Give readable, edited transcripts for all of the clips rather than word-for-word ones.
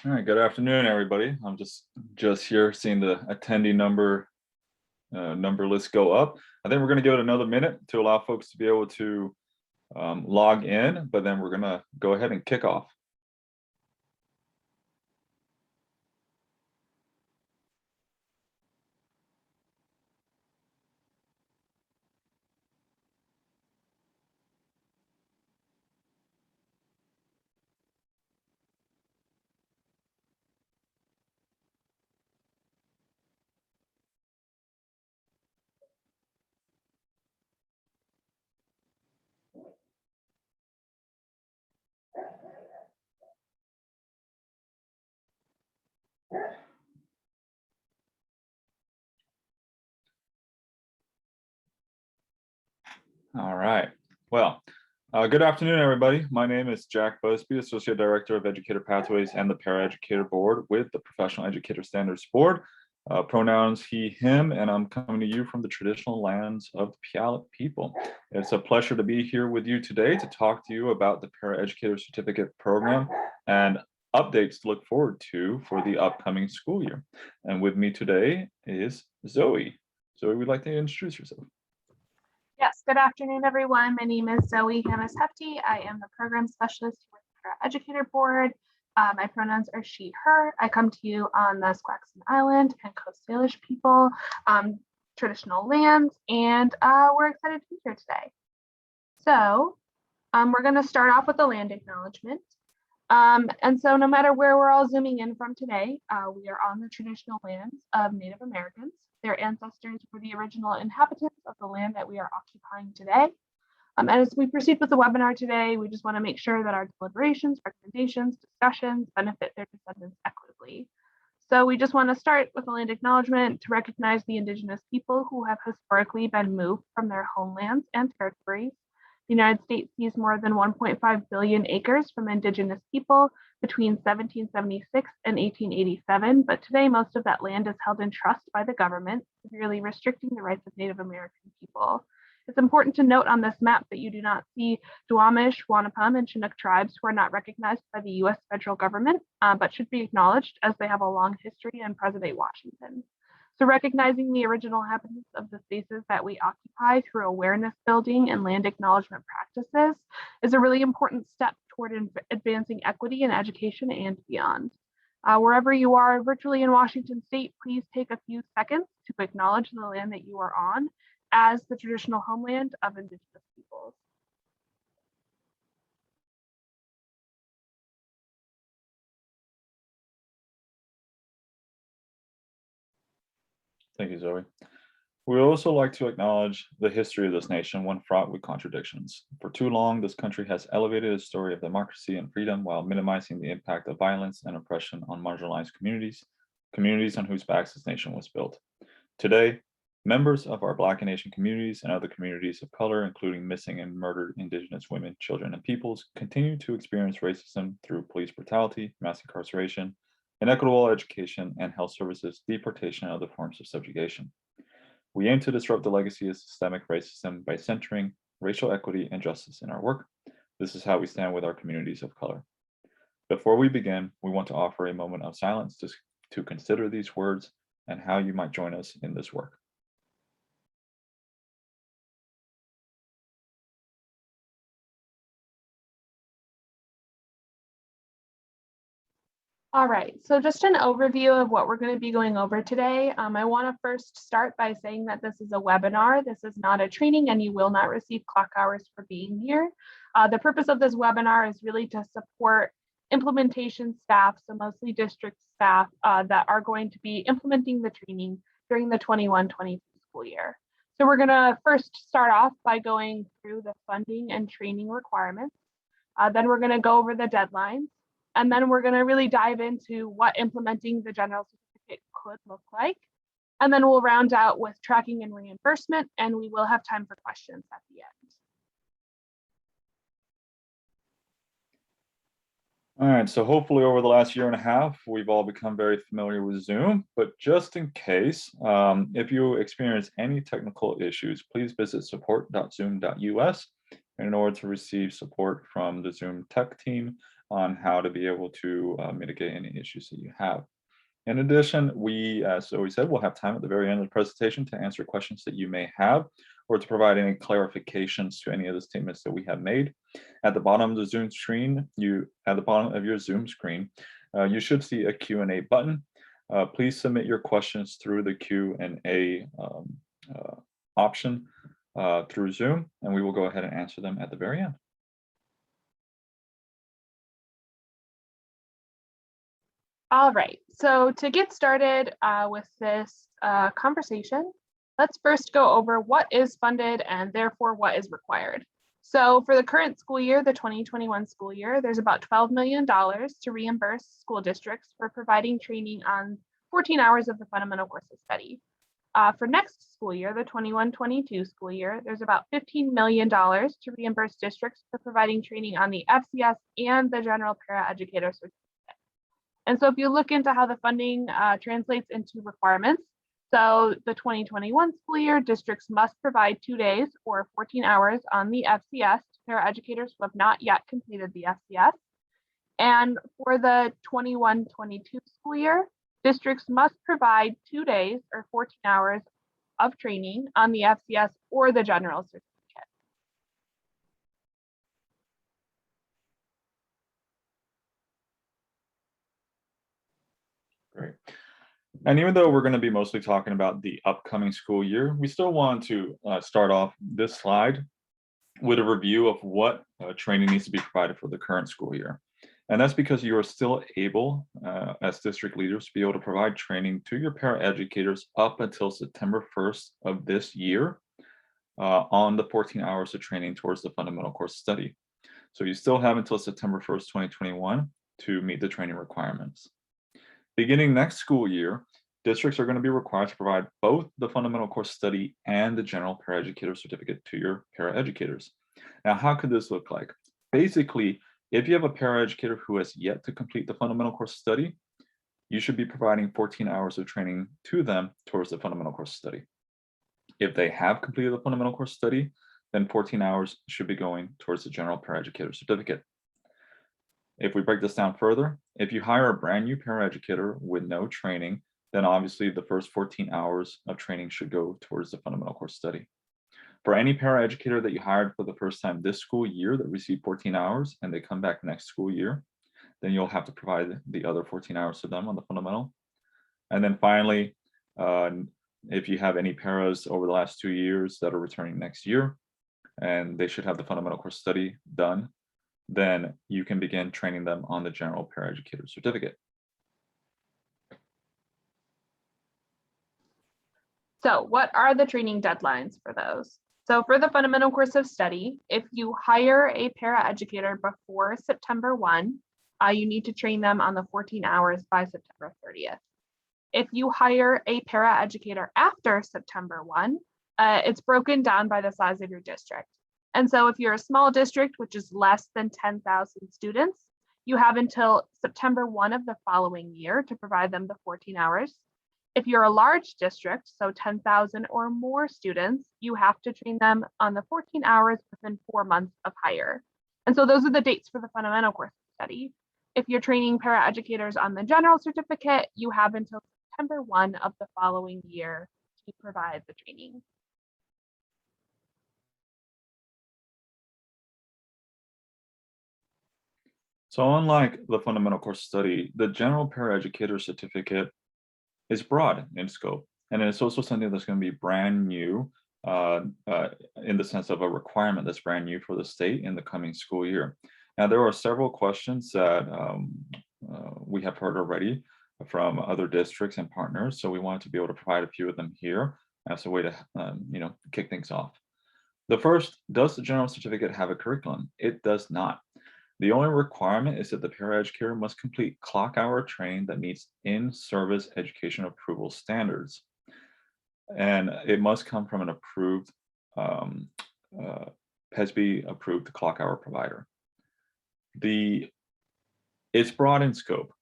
All right, good afternoon, everybody. I'm just here seeing the attendee number list go up. I think we're going to give it another minute to allow folks to be able to log in, but then we're going to go ahead and kick off. All right. Well, good afternoon, everybody. My name is Jack Busby, Associate Director of Educator Pathways and the Paraeducator Board with the Professional Educator Standards Board. Pronouns he, him, and I'm coming to you from the traditional lands of the Puyallup people. It's a pleasure to be here with you today to talk to you about the Paraeducator Certificate Program and updates to look forward to for the upcoming school year. And with me today is Zoe. Zoe, would like to introduce yourself? Yes, good afternoon, everyone. My name is Zoe Hammes-Hefty. I am the program specialist with the Educator Board. My pronouns are she, her. I come to you on the Squaxin Island and Coast Salish people, traditional lands, and we're excited to be here today. So we're going to start off with the land acknowledgement. And so no matter where we're all zooming in from today, we are on the traditional lands of Native Americans. Their ancestors were the original inhabitants of the land that we are occupying today. And as we proceed with the webinar today, we just want to make sure that our deliberations, recommendations, discussions benefit their descendants equitably. So we just want to start with a land acknowledgement to recognize the Indigenous people who have historically been moved from their homelands and territories. The United States seized more than 1.5 billion acres from Indigenous people between 1776 and 1887, but today most of that land is held in trust by the government, severely restricting the rights of Native American people. It's important to note on this map that you do not see Duwamish, Wanapum, and Chinook tribes who are not recognized by the US federal government, but should be acknowledged as they have a long history in present-day Washington. So recognizing the original inhabitants of the spaces that we occupy through awareness building and land acknowledgement practices is a really important step toward advancing equity in education and beyond. Wherever you are virtually in Washington State, please take a few seconds to acknowledge the land that you are on as the traditional homeland of Indigenous peoples. Thank you, Zoe. We would also like to acknowledge the history of this nation, one fraught with contradictions. For too long, this country has elevated a story of democracy and freedom while minimizing the impact of violence and oppression on marginalized communities on whose backs this nation was built. Today, members of our Black and Asian communities and other communities of color, including missing and murdered Indigenous women, children, and peoples, continue to experience racism through police brutality, mass incarceration, inequitable education and health services, deportation, and other forms of subjugation. We aim to disrupt the legacy of systemic racism by centering racial equity and justice in our work. This is how we stand with our communities of color. Before we begin, we want to offer a moment of silence to consider these words and how you might join us in this work. All right, so just an overview of what we're going to be going over today. I want to first start by saying that this is a webinar. This is not a training and you will not receive clock hours for being here. The purpose of this webinar is really to support implementation staff, so mostly district staff that are going to be implementing the training during the 21-22 school year. So we're going to first start off by going through the funding and training requirements. Then we're going to go over the deadlines. And then we're going to really dive into what implementing the general certificate could look like. And then we'll round out with tracking and reimbursement, and we will have time for questions at the end. All right, so hopefully over the last year and a half, we've all become very familiar with Zoom, but just in case, if you experience any technical issues, please visit support.zoom.us. In order to receive support from the Zoom tech team, on how to be able to mitigate any issues that you have. In addition, as we said, we'll have time at the very end of the presentation to answer questions that you may have or to provide any clarifications to any of the statements that we have made. At the bottom of the Zoom screen, at the bottom of your Zoom screen, you should see a Q&A button. Please submit your questions through the Q&A option through Zoom, and we will go ahead and answer them at the very end. All right, so to get started with this conversation, let's first go over what is funded and therefore what is required. So for the current school year, the 2021 school year, there's about $12 million to reimburse school districts for providing training on 14 hours of the fundamental course of study. For next school year, the 21-22 school year, there's about $15 million to reimburse districts for providing training on the FCS and the general paraeducator certificate. And so if you look into how the funding translates into requirements, so the 2021 school year, districts must provide 2 days or 14 hours on the FCS to paraeducators who have not yet completed the FCS. And for the 21-22 school year, districts must provide 2 days or 14 hours of training on the FCS or the general certificate. Great. And even though we're going to be mostly talking about the upcoming school year, we still want to start off this slide with a review of what training needs to be provided for the current school year. And that's because you are still able, as district leaders, to be able to provide training to your paraeducators up until September 1st of this year on the 14 hours of training towards the fundamental course study. So you still have until September 1st, 2021 to meet the training requirements. Beginning next school year, districts are going to be required to provide both the fundamental course study and the general paraeducator certificate to your paraeducators. Now, how could this look like? Basically, if you have a paraeducator who has yet to complete the fundamental course study, you should be providing 14 hours of training to them towards the fundamental course study. If they have completed the fundamental course study, then 14 hours should be going towards the general paraeducator certificate. If we break this down further, if you hire a brand new paraeducator with no training, then obviously the first 14 hours of training should go towards the fundamental course study. For any paraeducator that you hired for the first time this school year that received 14 hours and they come back next school year, then you'll have to provide the other 14 hours to them on the fundamental. And then finally, if you have any paras over the last 2 years that are returning next year, and they should have the fundamental course study done, then you can begin training them on the general paraeducator certificate. So what are the training deadlines for those? So for the fundamental course of study, if you hire a paraeducator before September 1, you need to train them on the 14 hours by September 30th. If you hire a paraeducator after September 1, it's broken down by the size of your district. And so if you're a small district, which is less than 10,000 students, you have until September 1 of the following year to provide them the 14 hours. If you're a large district, so 10,000 or more students, you have to train them on the 14 hours within 4 months of hire. And so those are the dates for the fundamental course study. If you're training paraeducators on the general certificate, you have until September 1 of the following year to provide the training. So unlike the fundamental course study, the general paraeducator certificate is broad in scope, and it's also something that's going to be brand new in the sense of a requirement that's brand new for the state in the coming school year. Now, there are several questions that we have heard already from other districts and partners, so we wanted to be able to provide a few of them here as a way to kick things off. The first, does the general certificate have a curriculum? It does not. The only requirement is that the paraeducator must complete clock hour training that meets in-service education approval standards. And it must come from an approved, PESB approved clock hour provider. It's broad in scope.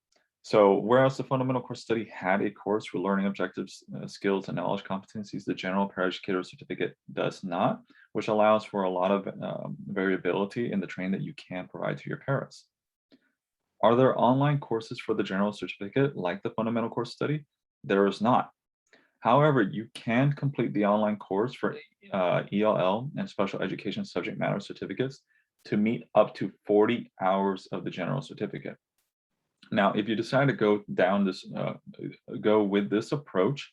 So whereas the fundamental course study had a course for learning objectives, skills, and knowledge competencies, the general paraeducator certificate does not, which allows for a lot of variability in the training that you can provide to your paras. Are there online courses for the general certificate like the fundamental course study? There is not. However, you can complete the online course for ELL and special education subject matter certificates to meet up to 40 hours of the general certificate. Now, if you decide to go with this approach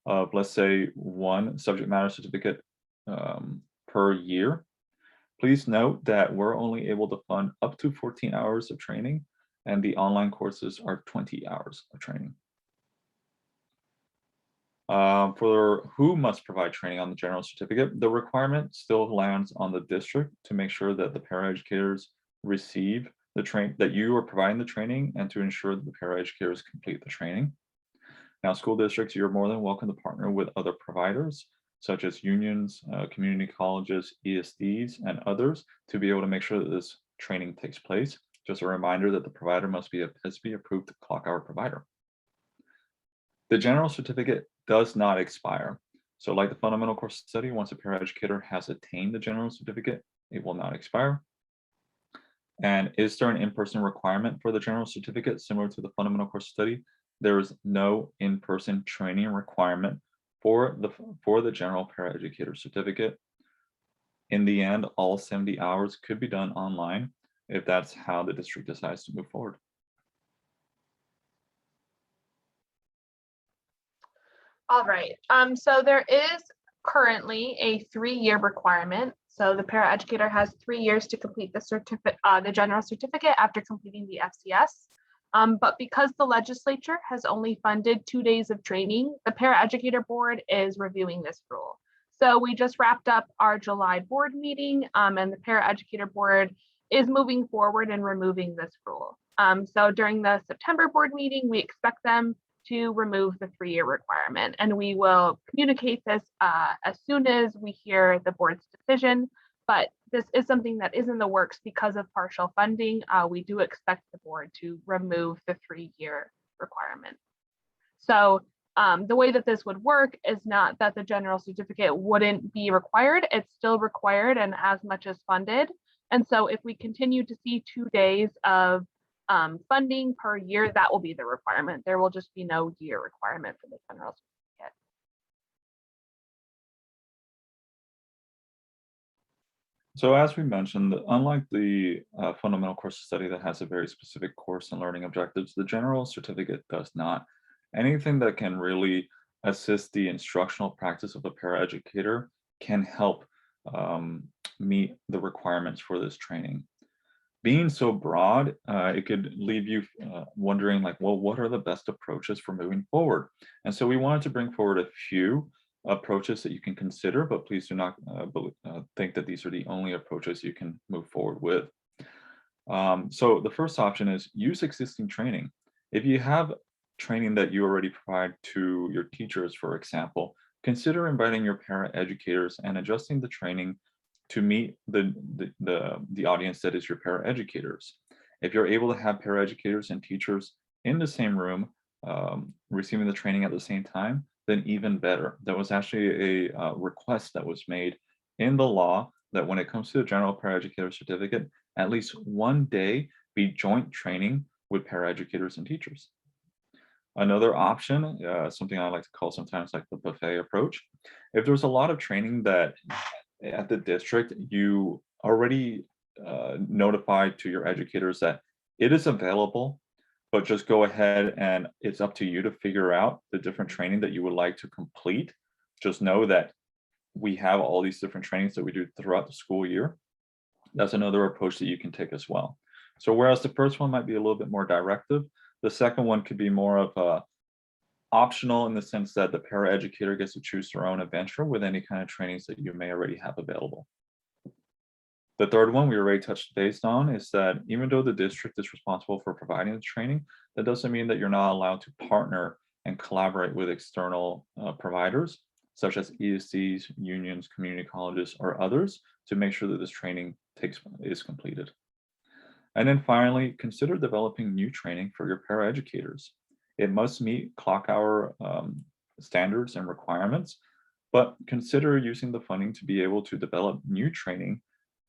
of, let's say, one subject matter certificate per year, please note that we're only able to fund up to 14 hours of training, and the online courses are 20 hours of training. For who must provide training on the general certificate, the requirement still lands on the district to make sure that the paraeducators receive that you are providing the training, and to ensure that the paraeducators complete the training. Now, school districts, you're more than welcome to partner with other providers, such as unions, community colleges, ESDs, and others, to be able to make sure that this training takes place. Just a reminder that the provider must be a PSB approved clock hour provider. The general certificate does not expire. So like the fundamental course study, once a paraeducator has attained the general certificate, it will not expire. And is there an in-person requirement for the general certificate similar to the fundamental course study? There is no in-person training requirement for the general paraeducator certificate. In the end, all 70 hours could be done online if that's how the district decides to move forward. All right, so there is currently a 3-year requirement. So the paraeducator has 3 years to complete the general certificate after completing the FCS. But because the legislature has only funded 2 days of training, the Paraeducator Board is reviewing this rule. So we just wrapped up our July board meeting, and the Paraeducator Board is moving forward and removing this rule. So during the September board meeting, we expect them to remove the 3-year requirement, and we will communicate this as soon as we hear the board's decision. But this is something that is in the works because of partial funding. We do expect the board to remove the 3-year requirement. So the way that this would work is not that the general certificate wouldn't be required. It's still required and as much as funded. And so if we continue to see 2 days of funding per year, that will be the requirement. There will just be no year requirement for the general certificate. So as we mentioned, unlike the fundamental course study that has a very specific course and learning objectives, the general certificate does not. Anything that can really assist the instructional practice of a paraeducator can help meet the requirements for this training. Being so broad, it could leave you wondering, like, well, what are the best approaches for moving forward? And so we wanted to bring forward a few approaches that you can consider, but please do not think that these are the only approaches you can move forward with. So the first option is use existing training. If you have training that you already provide to your teachers, for example, consider inviting your paraeducators and adjusting the training to meet the audience that is your paraeducators. If you're able to have paraeducators and teachers in the same room receiving the training at the same time, then even better. That was actually a request that was made in the law that when it comes to the general paraeducator certificate, at least one day be joint training with paraeducators and teachers. Another option, something I like to call sometimes like the buffet approach. If there's a lot of training that at the district, you already notified to your educators that it is available, but just go ahead and it's up to you to figure out the different training that you would like to complete. Just know that we have all these different trainings that we do throughout the school year. That's another approach that you can take as well. So whereas the first one might be a little bit more directive, the second one could be more of a optional in the sense that the paraeducator gets to choose their own adventure with any kind of trainings that you may already have available. The third one we already touched base on is that even though the district is responsible for providing the training, that doesn't mean that you're not allowed to partner and collaborate with external providers, such as ESCs, unions, community colleges, or others, to make sure that this training is completed. And then finally, consider developing new training for your paraeducators. It must meet clock hour standards and requirements, but consider using the funding to be able to develop new training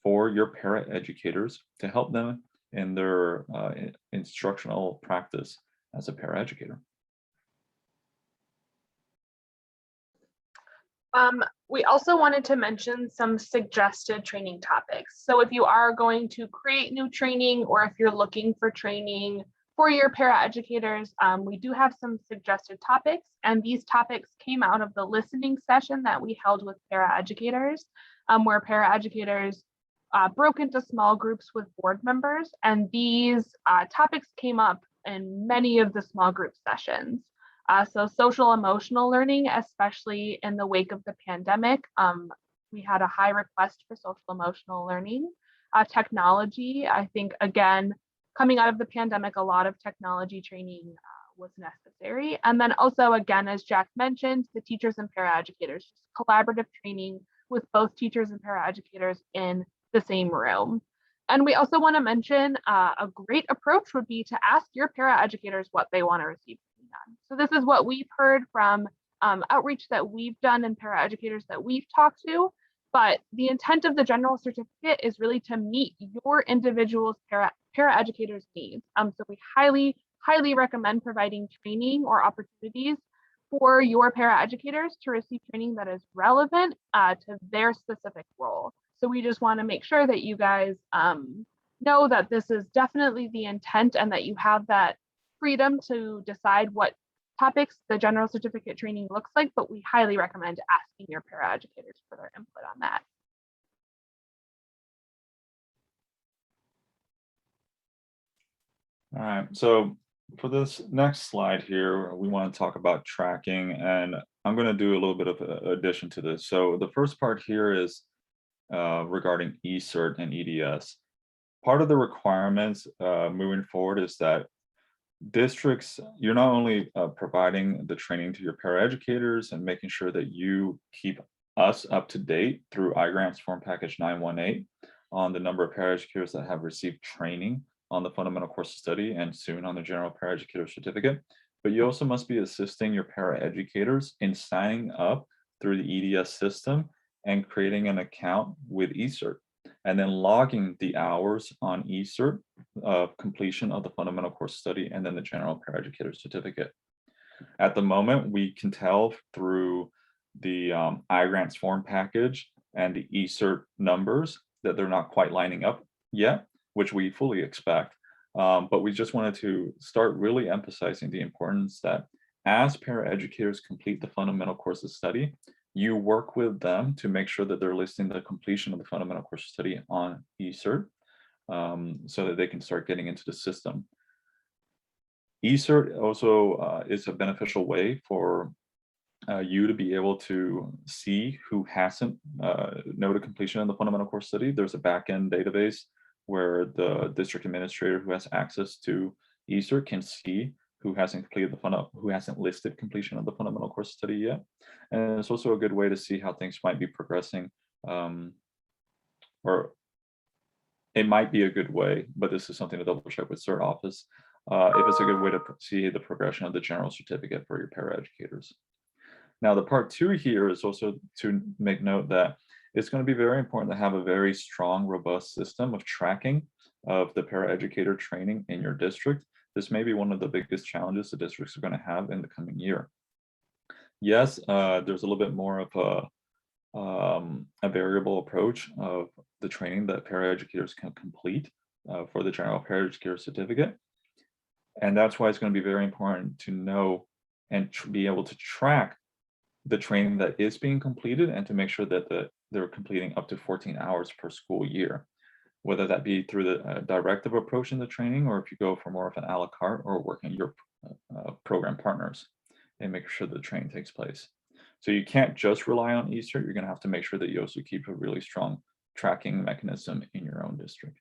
for your paraeducators to help them in their instructional practice as a paraeducator. We also wanted to mention some suggested training topics. So if you are going to create new training, or if you're looking for training for your paraeducators, we do have some suggested topics, and these topics came out of the listening session that we held with paraeducators, where paraeducators broke into small groups with board members, and these topics came up in many of the small group sessions. So social emotional learning, especially in the wake of the pandemic, we had a high request for social emotional learning. Technology, I think, again, coming out of the pandemic, a lot of technology training was necessary. And then also, again, as Jack mentioned, the teachers and paraeducators, collaborative training with both teachers and paraeducators in the same room. And we also want to mention a great approach would be to ask your paraeducators what they want to receive. So this is what we've heard from outreach that we've done and paraeducators that we've talked to. But the intent of the general certificate is really to meet your individual's paraeducator's needs. So we highly recommend providing training or opportunities for your paraeducators to receive training that is relevant to their specific role. So we just want to make sure that you guys know that this is definitely the intent, and that you have that freedom to decide what topics the general certificate training looks like, but we highly recommend asking your paraeducators for their input on that. All right, so for this next slide here, we want to talk about tracking, and I'm going to do a little bit of addition to this. So the first part here is regarding eCert and EDS. Part of the requirements moving forward is that districts, you're not only providing the training to your paraeducators and making sure that you keep us up to date through iGrants Form Package 918 on the number of paraeducators that have received training on the fundamental course of study and soon on the general paraeducator certificate, but you also must be assisting your paraeducators in signing up through the EDS system and creating an account with eCert, and then logging the hours on eCert of completion of the fundamental course study and then the general paraeducator certificate. At the moment, we can tell through the iGrants form package and the eCert numbers that they're not quite lining up yet, which we fully expect. But we just wanted to start really emphasizing the importance that as paraeducators complete the fundamental course of study, you work with them to make sure that they're listing the completion of the fundamental course of study on eCert, so that they can start getting into the system. eCert also is a beneficial way for you to be able to see who hasn't noted completion of the fundamental course study. There's a backend database where the district administrator who has access to eCert can see who hasn't completed who hasn't listed completion of the fundamental course study yet. And it's also a good way to see how things might be progressing, or it might be a good way, but this is something to double check with CERT office, if it's a good way to see the progression of the general certificate for your paraeducators. Now, the part 2 here is also to make note that it's going to be very important to have a very strong, robust system of tracking of the paraeducator training in your district. This may be one of the biggest challenges the districts are going to have in the coming year. Yes, there's a little bit more of a variable approach of the training that paraeducators can complete for the general paraeducator certificate. And that's why it's going to be very important to know and be able to track the training that is being completed, and to make sure that they're completing up to 14 hours per school year, whether that be through the directive approach in the training, or if you go for more of an a la carte or working your program partners and make sure the training takes place. So you can't just rely on eCert. You're going to have to make sure that you also keep a really strong tracking mechanism in your own district.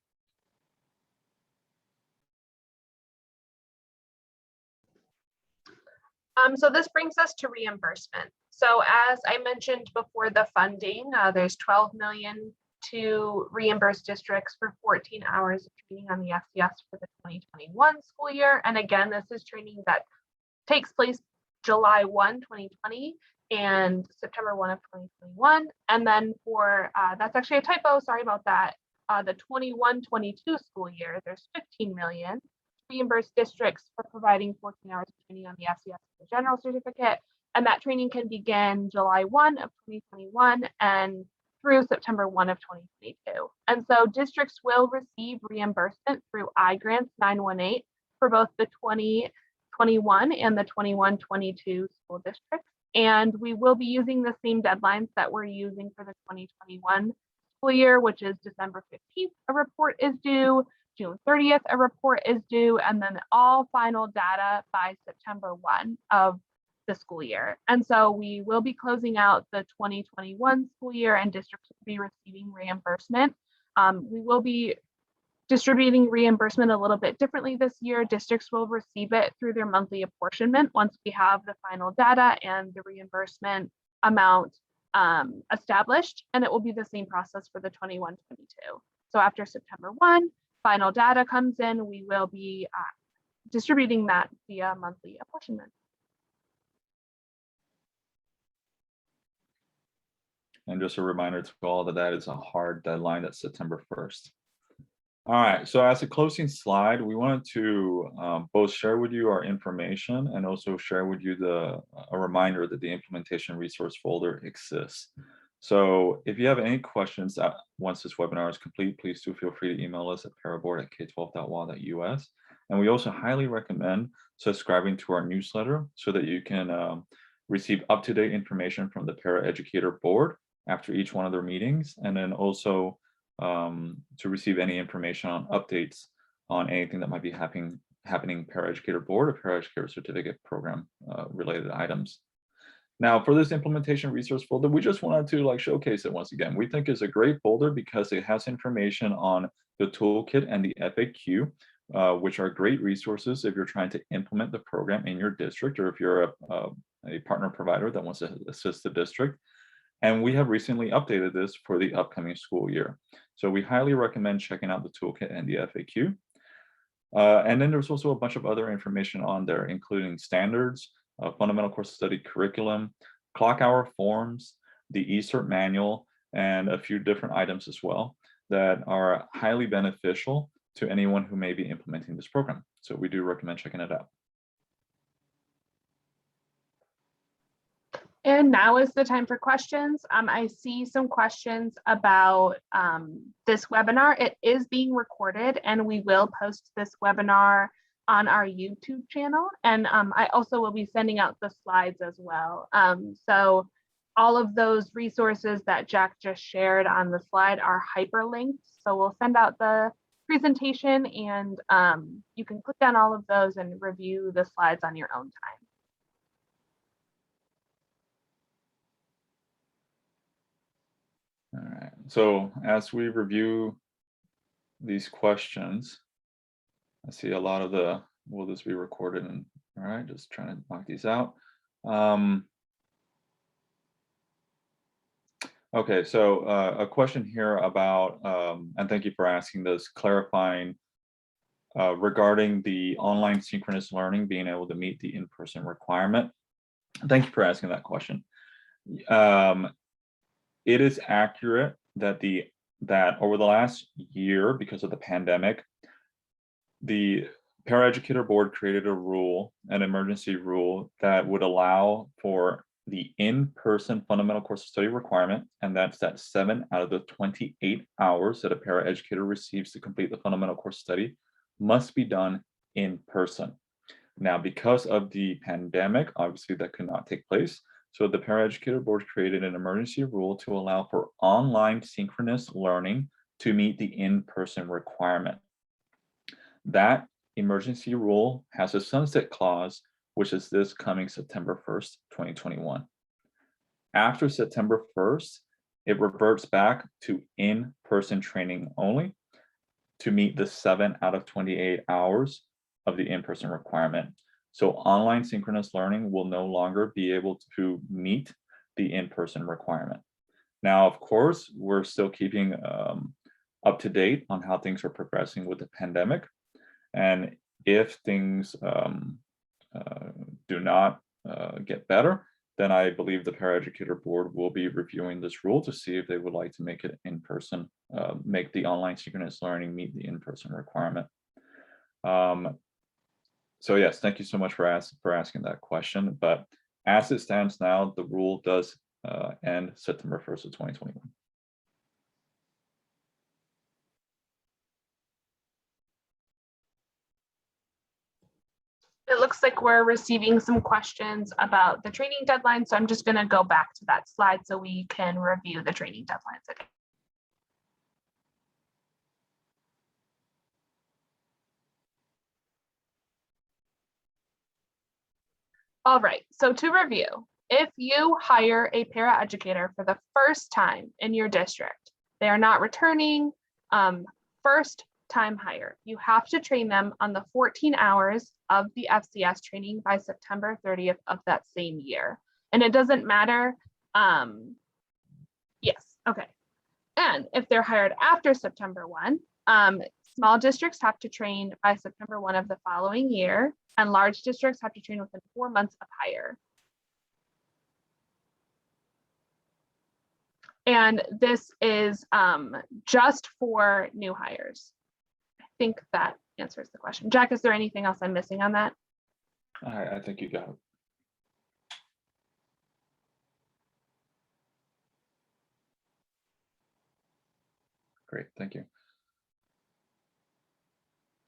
So this brings us to reimbursement. So as I mentioned before, the funding, there's 12 million to reimburse districts for 14 hours of training on the FCS for the 2021 school year. And again, this is training that takes place July 1, 2020 and September 1 of 2021. And then for, that's actually a typo, sorry about that. the 21-22 school year, there's 15 million. Reimburse districts for providing 14 hours of training on the SES General Certificate, and that training can begin July 1 of 2021 and through September 1 of 2022. And so districts will receive reimbursement through iGrants 918 for both the 2021 and the 21-22 school districts. And we will be using the same deadlines that we're using for the 2021 school year, which is December 15th, a report is due, June 30th, a report is due, and then all final data by September 1 of the school year. And so we will be closing out the 2021 school year and districts will be receiving reimbursement. We will be distributing reimbursement a little bit differently this year. Districts will receive it through their monthly apportionment once we have the final data and the reimbursement amount established, and it will be the same process for the 21-22. So after September 1, final data comes in, we will be distributing that via monthly apportionment. And just a reminder to all that is a hard deadline, that's September 1st. All right, so as a closing slide, we wanted to both share with you our information and also share with you a reminder that the implementation resource folder exists. So if you have any questions once this webinar is complete, please do feel free to email us at paraboard@k12.wa.us. And we also highly recommend subscribing to our newsletter so that you can receive up-to-date information from the Paraeducator board after each one of their meetings, and then also to receive any information on updates on anything that might be happening Paraeducator board or Paraeducator certificate program related items. Now, for this implementation resource folder, we just wanted to showcase it once again. We think it's a great folder because it has information on the toolkit and the FAQ, which are great resources if you're trying to implement the program in your district, or if you're a partner provider that wants to assist the district. And we have recently updated this for the upcoming school year. So we highly recommend checking out the toolkit and the FAQ. And then there's also a bunch of other information on there, including standards, fundamental course study curriculum, clock hour forms, the eCert manual, and a few different items as well that are highly beneficial to anyone who may be implementing this program. So we do recommend checking it out. And now is the time for questions. I see some questions about this webinar. It is being recorded and we will post this webinar on our YouTube channel. And I also will be sending out the slides as well. So all of those resources that Jack just shared on the slide are hyperlinked. So we'll send out the presentation and you can click on all of those and review the slides on your own time. All right, so as we review these questions, I see a lot of will this be recorded? And all right, just trying to knock these out. Okay, so a question here about, and thank you for asking this, clarifying regarding the online synchronous learning being able to meet the in-person requirement. Thank you for asking that question. It is accurate that over the last year, because of the pandemic, the Paraeducator board created a rule, an emergency rule, that would allow for the in-person fundamental course study requirement, and that's that 7 out of the 28 hours that a paraeducator receives to complete the fundamental course study must be done in person. Now, because of the pandemic, obviously that could not take place. So the Paraeducator board created an emergency rule to allow for online synchronous learning to meet the in-person requirement. That emergency rule has a sunset clause, which is this coming September 1st, 2021. After September 1st, it reverts back to in-person training only to meet the 7 out of 28 hours of the in-person requirement. So online synchronous learning will no longer be able to meet the in-person requirement. Now, of course, we're still keeping up to date on how things are progressing with the pandemic. And if things do not get better, then I believe the Paraeducator board will be reviewing this rule to see if they would like to make it in person, make the online synchronous learning meet the in-person requirement. So yes, thank you so much for asking that question. But as it stands now, the rule does end September 1st of 2021. It looks like we're receiving some questions about the training deadline, so I'm just going to go back to that slide so we can review the training deadlines again. All right, so to review, if you hire a paraeducator for the first time in your district, they are not returning, first time hire, you have to train them on the 14 hours of the FCS training by September 30th of that same year. And it doesn't matter. Yes, okay. And if they're hired after September 1, small districts have to train by September 1 of the following year, and large districts have to train within 4 months of hire. And this is just for new hires. I think that answers the question. Jack, is there anything else I'm missing on that? I think you got it. Great, thank you.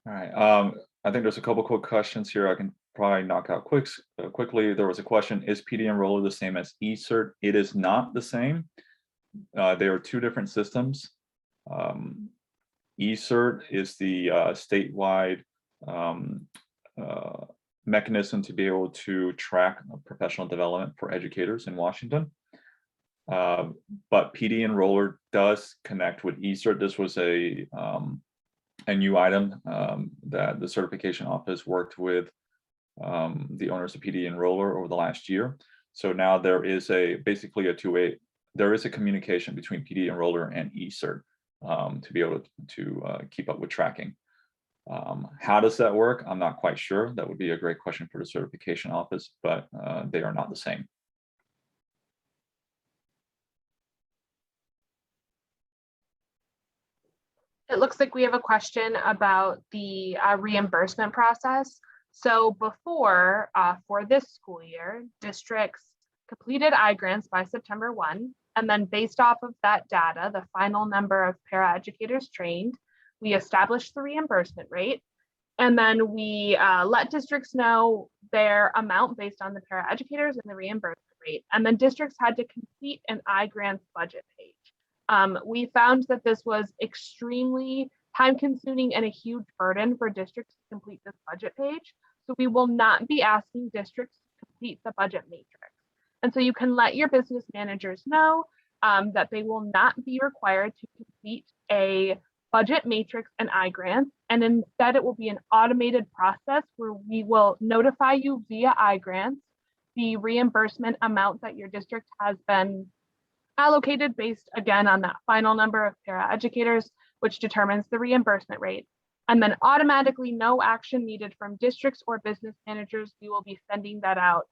All right, I think there's a couple quick questions here I can probably knock out quickly. There was a question, is PD Enroller the same as eCert? It is not the same. They are two different systems. eCert is the statewide mechanism to be able to track professional development for educators in Washington. But PD Enroller does connect with eCert. This was a new item that the certification office worked with the owners of PD Enroller over the last year. So now there is basically a two-way, there is a communication between PD Enroller and eCert to be able to keep up with tracking. How does that work? I'm not quite sure. That would be a great question for the certification office, but they are not the same. It looks like we have a question about the reimbursement process. So before, for this school year, districts completed I-grants by September 1, and then based off of that data, the final number of paraeducators trained, we established the reimbursement rate, and then we let districts know their amount based on the paraeducators and the reimbursement rate, and then districts had to complete an I-grants budget page. We found that this was extremely time-consuming and a huge burden for districts to complete this budget page. So we will not be asking districts to complete the budget matrix. And so you can let your business managers know that they will not be required to complete a budget matrix and I-grants, and instead it will be an automated process where we will notify you via I-grants the reimbursement amount that your district has been allocated based again on that final number of paraeducators, which determines the reimbursement rate. And then automatically no action needed from districts or business managers. We will be sending that out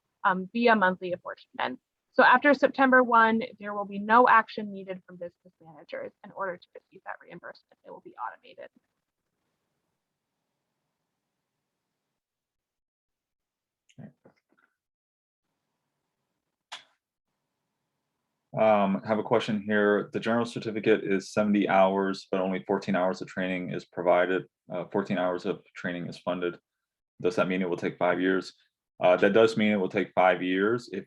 via monthly apportionment. So after September 1, there will be no action needed from business managers in order to receive that reimbursement. It will be automated. Have a question here. The general certificate is 70 hours, but only 14 hours of training is provided. 14 hours of training is funded. Does that mean it will take 5 years? That does mean it will take 5 years if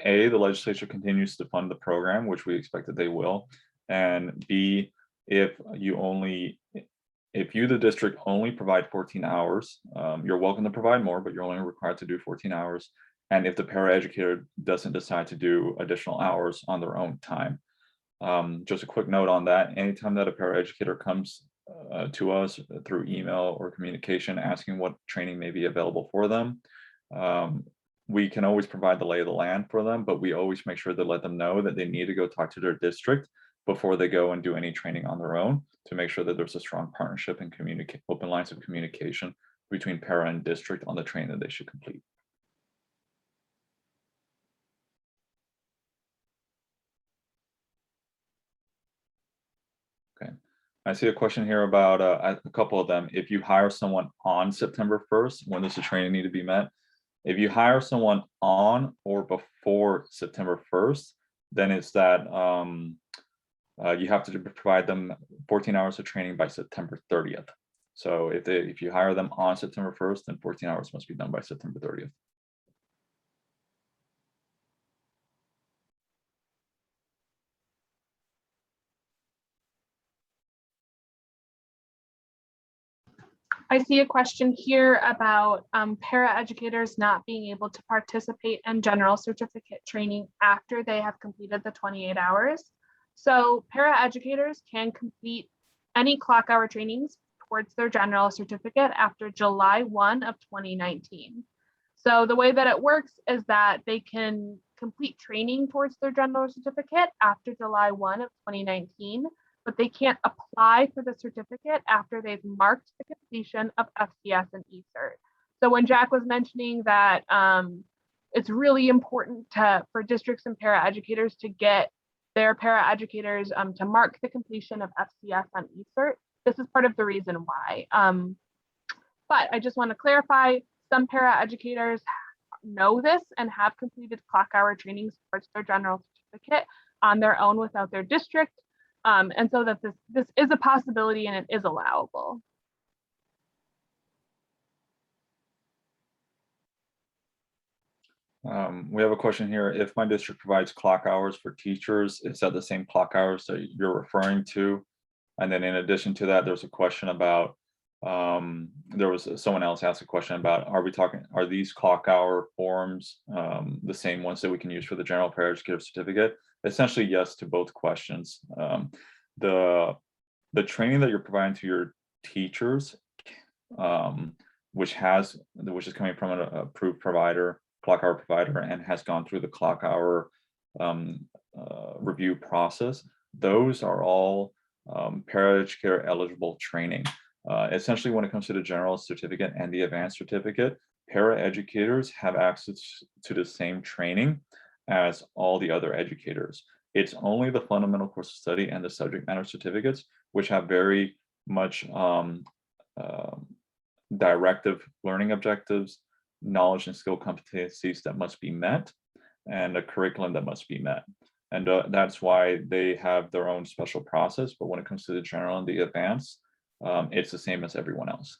A, the legislature continues to fund the program, which we expect that they will, and B, if you, the district, only provide 14 hours, you're welcome to provide more, but you're only required to do 14 hours. And if the paraeducator doesn't decide to do additional hours on their own time. Just a quick note on that, anytime that a paraeducator comes to us through email or communication asking what training may be available for them, we can always provide the lay of the land for them, but we always make sure to let them know that they need to go talk to their district before they go and do any training on their own, to make sure that there's a strong partnership and open lines of communication between para and district on the training that they should complete. I see a question here about a couple of them. If you hire someone on September 1st, when does the training need to be met? If you hire someone on or before September 1st, then it's that you have to provide them 14 hours of training by September 30th. So if you hire them on September 1st, then 14 hours must be done by September 30th. I see a question here about paraeducators not being able to participate in general certificate training after they have completed the 28 hours. So paraeducators can complete any clock hour trainings towards their general certificate after July 1 of 2019. So the way that it works is that they can complete training towards their general certificate after July 1 of 2019, but they can't apply for the certificate after they've marked the completion of FCS and eCert. So when Jack was mentioning that it's really important for districts and paraeducators to get their paraeducators to mark the completion of FCS on eCert, this is part of the reason why. But I just want to clarify, some paraeducators know this and have completed clock hour trainings towards their general certificate on their own without their district. And so that this is a possibility and it is allowable. We have a question here. If my district provides clock hours for teachers, is that the same clock hours that you're referring to? And then in addition to that, there's a question about, there was someone else asked a question about, are these clock hour forms the same ones that we can use for the general paraeducator certificate? Essentially, yes to both questions. The training that you're providing to your teachers, which is coming from an approved provider, clock hour provider, and has gone through the clock hour review process, those are all paraeducator eligible training. Essentially, when it comes to the general certificate and the advanced certificate, paraeducators have access to the same training as all the other educators. It's only the fundamental course of study and the subject matter certificates, which have very much directive learning objectives, knowledge and skill competencies that must be met, and a curriculum that must be met. And that's why they have their own special process. But when it comes to the general and the advanced, it's the same as everyone else.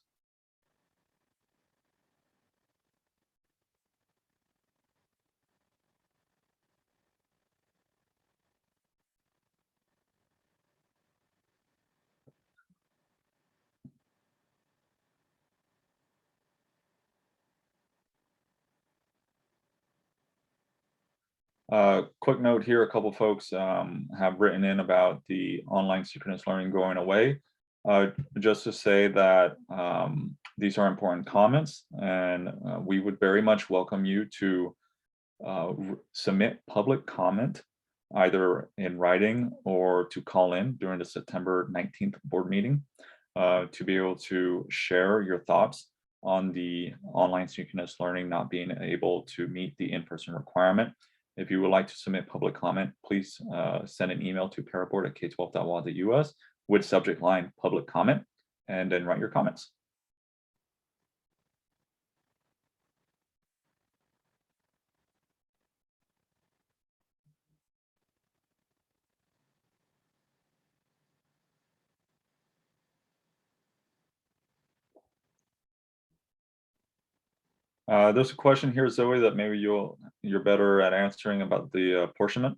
Quick note here, a couple folks have written in about the online synchronous learning going away. Just to say that these are important comments, and we would very much welcome you to submit public comment, either in writing or to call in during the September 19th board meeting to be able to share your thoughts on the online synchronous learning not being able to meet the in-person requirement. If you would like to submit public comment, please send an email to paraboard@k12.wa.us with subject line public comment, and then write your comments. There's a question here, Zoe, that maybe you're better at answering about the apportionment.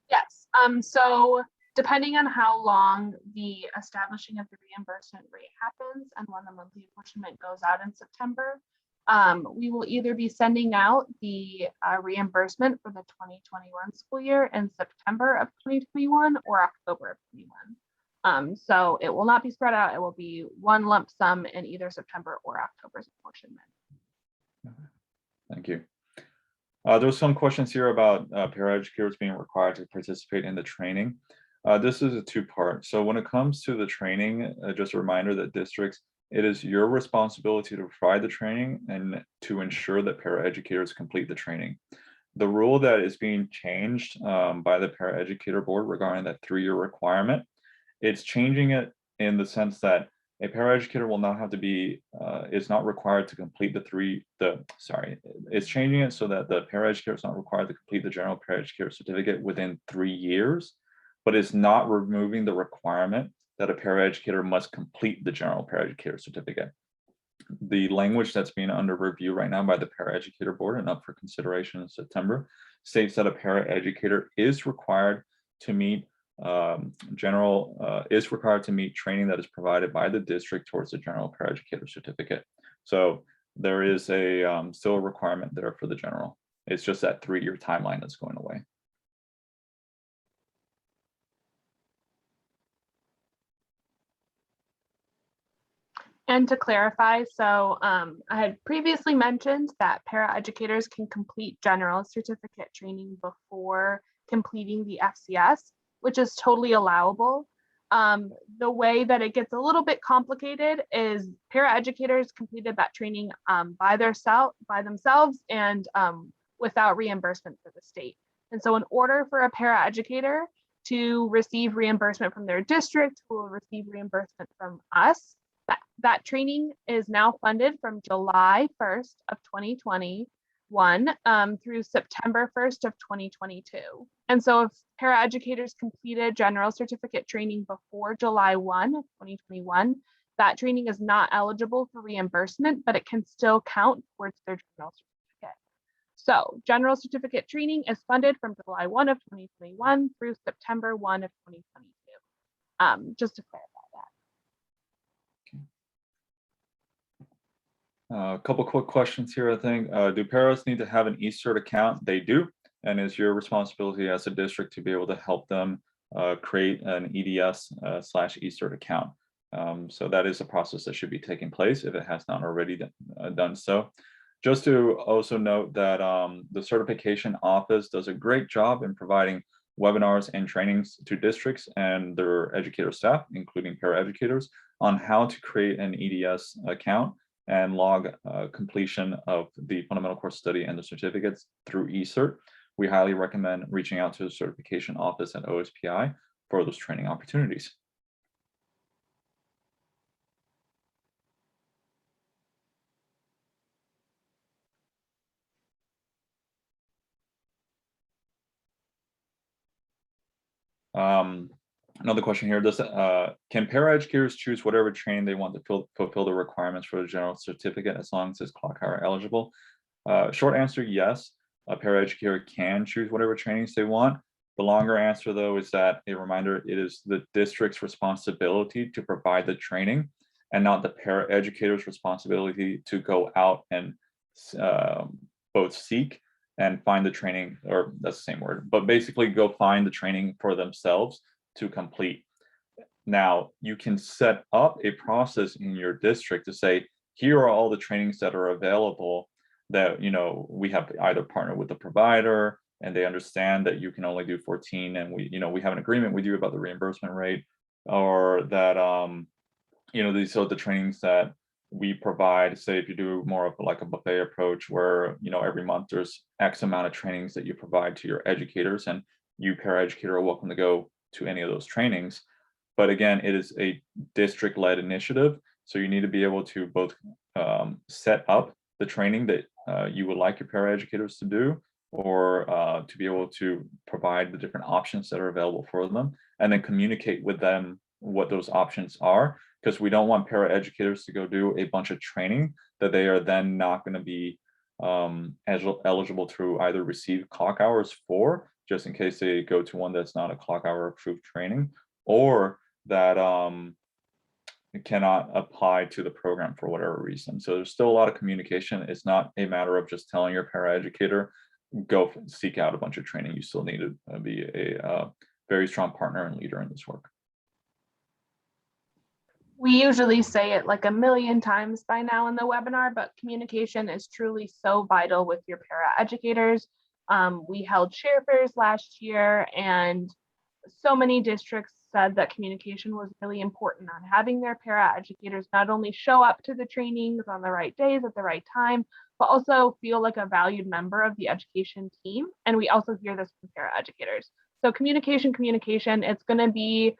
Yes. So depending on how long the establishing of the reimbursement rate happens and when the monthly apportionment goes out in September, we will either be sending out the reimbursement for the 2021 school year in September of 2021 or October of 21. So it will not be spread out. It will be one lump sum in either September or October's apportionment. Thank you. There's some questions here about paraeducators being required to participate in the training. This is a two-part. So when it comes to the training, just a reminder that districts, it is your responsibility to provide the training and to ensure that paraeducators complete the training. The rule that is being changed by the Paraeducator Board regarding that 3-year requirement It's changing it in the sense that a paraeducator will not have to be, is not required to complete it's changing it so that the paraeducator is not required to complete the general paraeducator certificate within 3 years, but it's not removing the requirement that a paraeducator must complete the general paraeducator certificate. The language that's being under review right now by the Paraeducator Board and up for consideration in September states that a paraeducator is required to meet training that is provided by the district towards the general paraeducator certificate. So there is a still a requirement there for the general. It's just that 3-year timeline that's going away. And to clarify, so I had previously mentioned that paraeducators can complete general certificate training before completing the FCS, which is totally allowable. The way that it gets a little bit complicated is paraeducators completed that training by themselves and without reimbursement for the state. And so in order for a paraeducator to receive reimbursement from their district, who will receive reimbursement from us, that training is now funded from July 1st of 2021 through September 1st of 2022. And so if paraeducators completed general certificate training before July 1 of 2021, that training is not eligible for reimbursement, but it can still count towards their general certificate. So general certificate training is funded from July 1 of 2021 through September 1 of 2022. Just to clarify. A couple quick questions here, I think. Do paras need to have an eCert account? They do, and it's your responsibility as a district to be able to help them create an EDS slash eCert account. So that is a process that should be taking place if it has not already done so. Just to also note that the certification office does a great job in providing webinars and trainings to districts and their educator staff, including paraeducators, on how to create an EDS account and log completion of the fundamental course study and the certificates through eCert. We highly recommend reaching out to the certification office at OSPI for those training opportunities. Another question here, can paraeducators choose whatever training they want to fulfill the requirements for the general certificate as long as it's clock hour eligible? Short answer, yes. A paraeducator can choose whatever trainings they want. The longer answer, though, is that a reminder, it is the district's responsibility to provide the training and not the paraeducator's responsibility to go out and both seek and find the training, or that's the same word, but basically go find the training for themselves to complete. Now, you can set up a process in your district to say, here are all the trainings that are available that, we have either partnered with the provider and they understand that you can only do 14 and we have an agreement with you about the reimbursement rate, or that, these are the trainings that we provide. Say if you do more of like a buffet approach where, every month there's X amount of trainings that you provide to your educators, and you paraeducator are welcome to go to any of those trainings. But again, it is a district-led initiative. So you need to be able to both set up the training that you would like your paraeducators to do, or to be able to provide the different options that are available for them, and then communicate with them what those options are, because we don't want paraeducators to go do a bunch of training that they are then not going to be eligible to either receive clock hours for, just in case they go to one that's not a clock hour approved training, or that cannot apply to the program for whatever reason. So there's still a lot of communication. It's not a matter of just telling your paraeducator, go seek out a bunch of training. You still need to be a very strong partner and leader in this work. We usually say it like a million times by now in the webinar, but communication is truly so vital with your paraeducators. We held share fairs last year, and so many districts said that communication was really important on having their paraeducators not only show up to the trainings on the right days at the right time, but also feel like a valued member of the education team. And we also hear this from paraeducators. So communication, it's going to be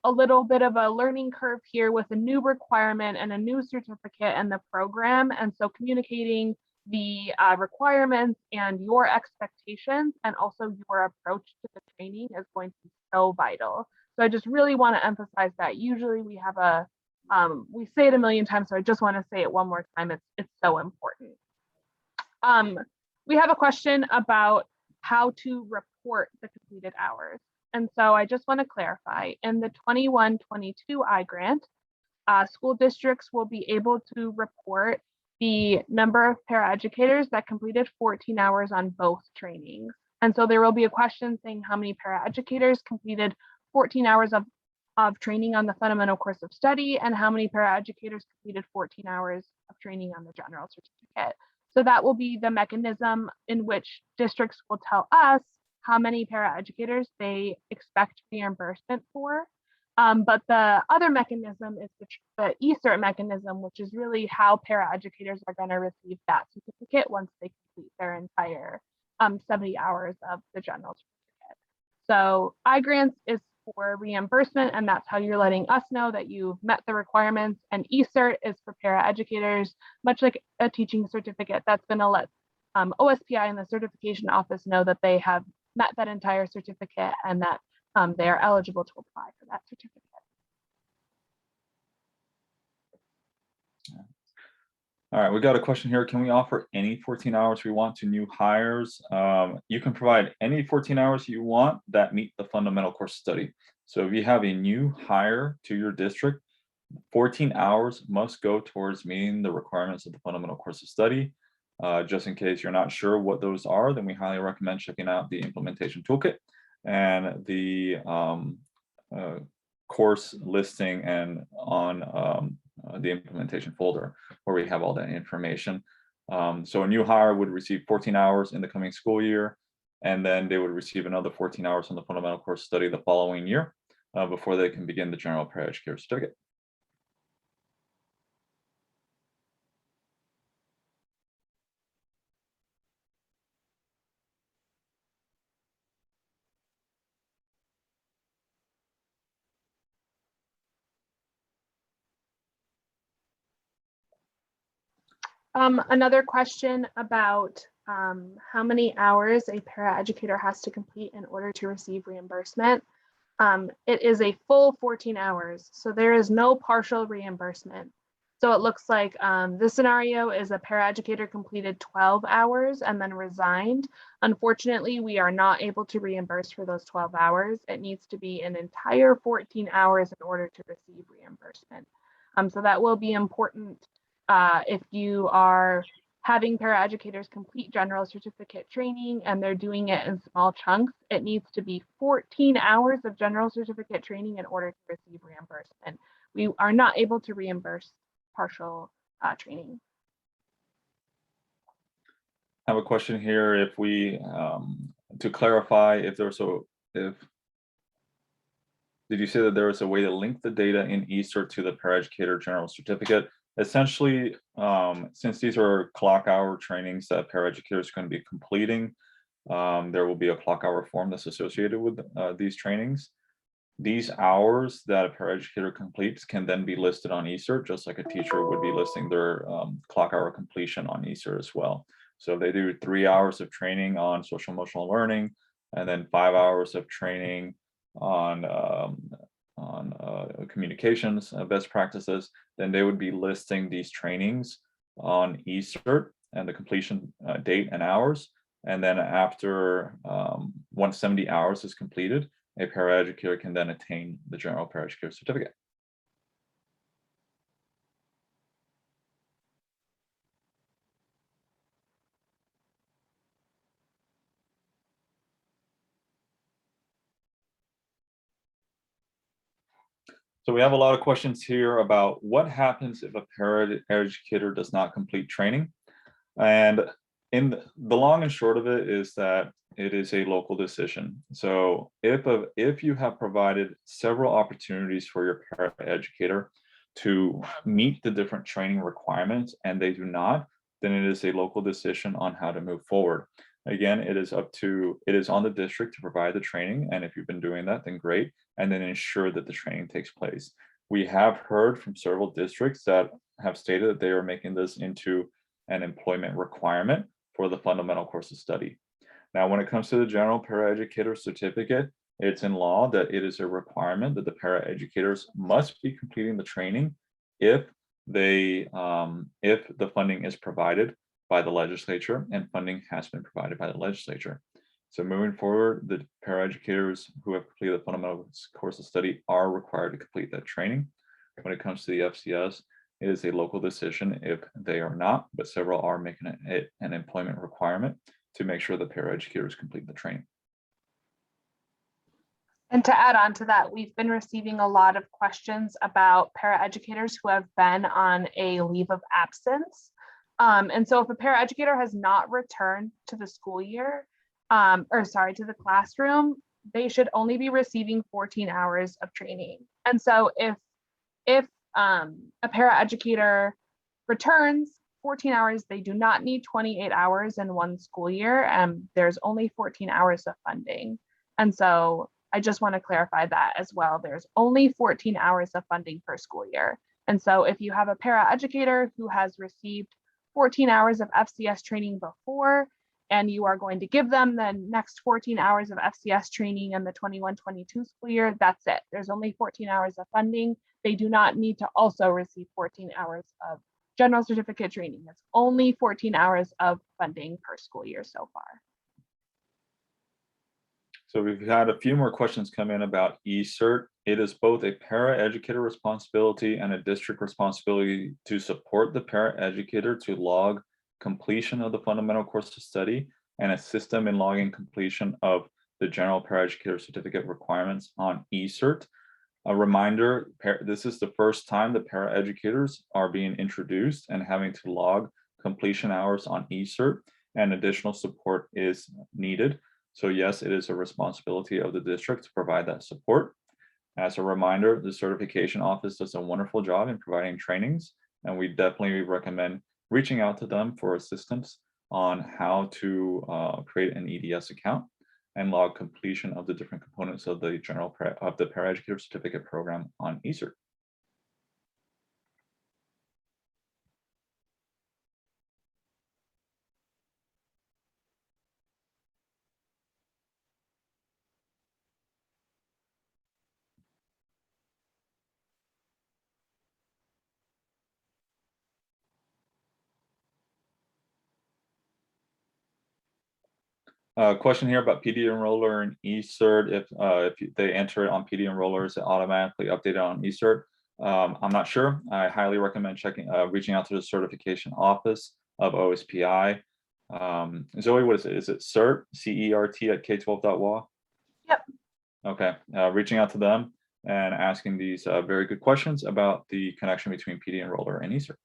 a little bit of a learning curve here with a new requirement and a new certificate in the program. And so communicating the requirements and your expectations and also your approach to the training is going to be so vital. So I just really want to emphasize that. Usually we have we say it a million times, so I just want to say it one more time. It's so important. We have a question about how to report the completed hours. And so I just want to clarify, in the 21-22 I-grant, school districts will be able to report the number of paraeducators that completed 14 hours on both trainings. And so there will be a question saying how many paraeducators completed 14 hours of training on the fundamental course of study and how many paraeducators completed 14 hours of training on the general certificate. So that will be the mechanism in which districts will tell us how many paraeducators they expect reimbursement for. But the other mechanism is the eCert mechanism, which is really how paraeducators are going to receive that certificate once they complete their entire 70 hours of the general certificate. So iGrants is for reimbursement, and that's how you're letting us know that you've met the requirements. And eCert is for paraeducators, much like a teaching certificate. That's going to let OSPI and the certification office know that they have met that entire certificate and that they are eligible to apply for that certificate. All right, we got a question here. Can we offer any 14 hours we want to new hires? You can provide any 14 hours you want that meet the fundamental course study. So if you have a new hire to your district, 14 hours must go towards meeting the requirements of the fundamental course of study. Just in case you're not sure what those are, then we highly recommend checking out the implementation toolkit and the course listing and on the implementation folder where we have all that information. So a new hire would receive 14 hours in the coming school year, and then they would receive another 14 hours on the fundamental course study the following year before they can begin the general paraeducator certificate. Another question about how many hours a paraeducator has to complete in order to receive reimbursement. It is a full 14 hours, so there is no partial reimbursement. So it looks like this scenario is a paraeducator completed 12 hours and then resigned. Unfortunately, we are not able to reimburse for those 12 hours. It needs to be an entire 14 hours in order to receive reimbursement. So that will be important if you are having paraeducators complete general certificate training and they're doing it in small chunks. It needs to be 14 hours of general certificate training in order to receive reimbursement. We are not able to reimburse partial training. I have a question here. If we, to clarify, if there's did you say that there is a way to link the data in eCert to the paraeducator general certificate? Essentially, since these are clock hour trainings that paraeducators are going to be completing, there will be a clock hour form that's associated with these trainings. These hours that a paraeducator completes can then be listed on eCert, just like a teacher would be listing their clock hour completion on eCert as well. So if they do 3 hours of training on social emotional learning, and then 5 hours of training on communications best practices, then they would be listing these trainings on eCert and the completion date and hours. And then after 170 hours is completed, a paraeducator can then attain the general paraeducator certificate. So we have a lot of questions here about what happens if a paraeducator does not complete training. And in the long and short of it is that it is a local decision. So if you have provided several opportunities for your paraeducator to meet the different training requirements and they do not, then it is a local decision on how to move forward. Again, it is on the district to provide the training, and if you've been doing that, then great, and then ensure that the training takes place. We have heard from several districts that have stated that they are making this into an employment requirement for the fundamental course of study. Now, when it comes to the general paraeducator certificate, it's in law that it is a requirement that the paraeducators must be completing the training if if the funding is provided by the legislature and funding has been provided by the legislature. So moving forward, the paraeducators who have completed the fundamental course of study are required to complete that training. When it comes to the FCS, it is a local decision if they are not, but several are making it an employment requirement to make sure the paraeducators complete the training. And to add on to that, we've been receiving a lot of questions about paraeducators who have been on a leave of absence. And so if a paraeducator has not returned to the school year, to the classroom, they should only be receiving 14 hours of training. And so if a paraeducator returns 14 hours, they do not need 28 hours in one school year, and there's only 14 hours of funding. And so I just want to clarify that as well. There's only 14 hours of funding per school year. And so if you have a paraeducator who has received 14 hours of FCS training before, and you are going to give them the next 14 hours of FCS training in the 21-22 school year, that's it. There's only 14 hours of funding. They do not need to also receive 14 hours of general certificate training. It's only 14 hours of funding per school year so far. So we've had a few more questions come in about eCert. It is both a paraeducator responsibility and a district responsibility to support the paraeducator to log completion of the fundamental course of study and assist them in logging completion of the general paraeducator certificate requirements on eCert. A reminder, this is the first time the paraeducators are being introduced and having to log completion hours on eCert, and additional support is needed. So yes, it is a responsibility of the district to provide that support. As a reminder, the certification office does a wonderful job in providing trainings, and we definitely recommend reaching out to them for assistance on how to create an EDS account and log completion of the different components of the paraeducator certificate program on eCert. Question here about PD Enroller and eCert. If they enter it on PD Enroller, is it automatically updated on eCert? I'm not sure. I highly recommend reaching out to the certification office of OSPI. Zoe, what is it? Is it CERT, CERT at K12.wa? Yep. Okay, reaching out to them and asking these very good questions about the connection between PD Enroller and eCert.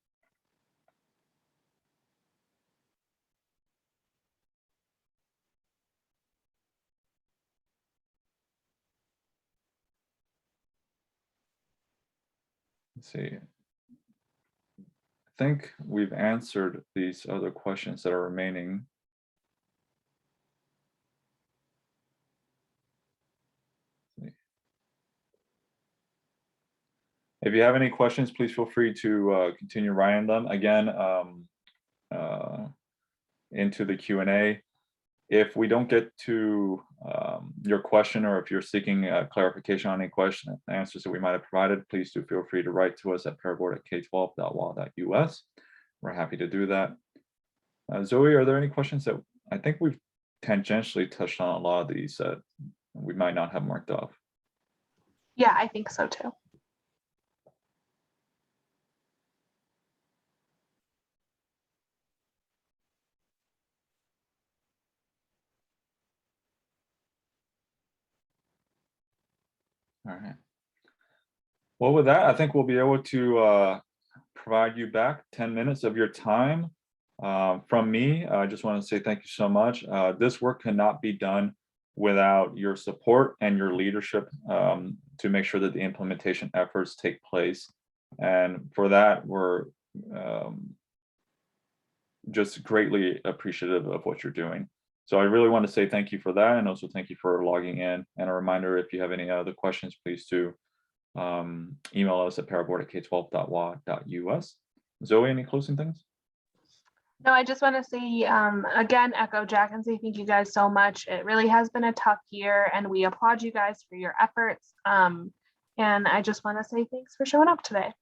Let's see. I think we've answered these other questions that are remaining. If you have any questions, please feel free to continue writing them again into the Q&A. If we don't get to your question, or if you're seeking clarification on any question answers that we might have provided, please do feel free to write to us at paraboard@k12.wa.us. We're happy to do that. Zoe, are there any questions that I think we've tangentially touched on a lot of these that we might not have marked off? Yeah, I think so too. All right. Well, with that, I think we'll be able to provide you back 10 minutes of your time. From me, I just want to say thank you so much. This work cannot be done without your support and your leadership to make sure that the implementation efforts take place. And for that, we're just greatly appreciative of what you're doing. So I really want to say thank you for that, and also thank you for logging in. And a reminder, if you have any other questions, please do email us at paraboard@k12.wa.us. Zoe, any closing things? No, I just want to say again, echo Jack and say thank you guys so much. It really has been a tough year, and we applaud you guys for your efforts. And I just want to say thanks for showing up today.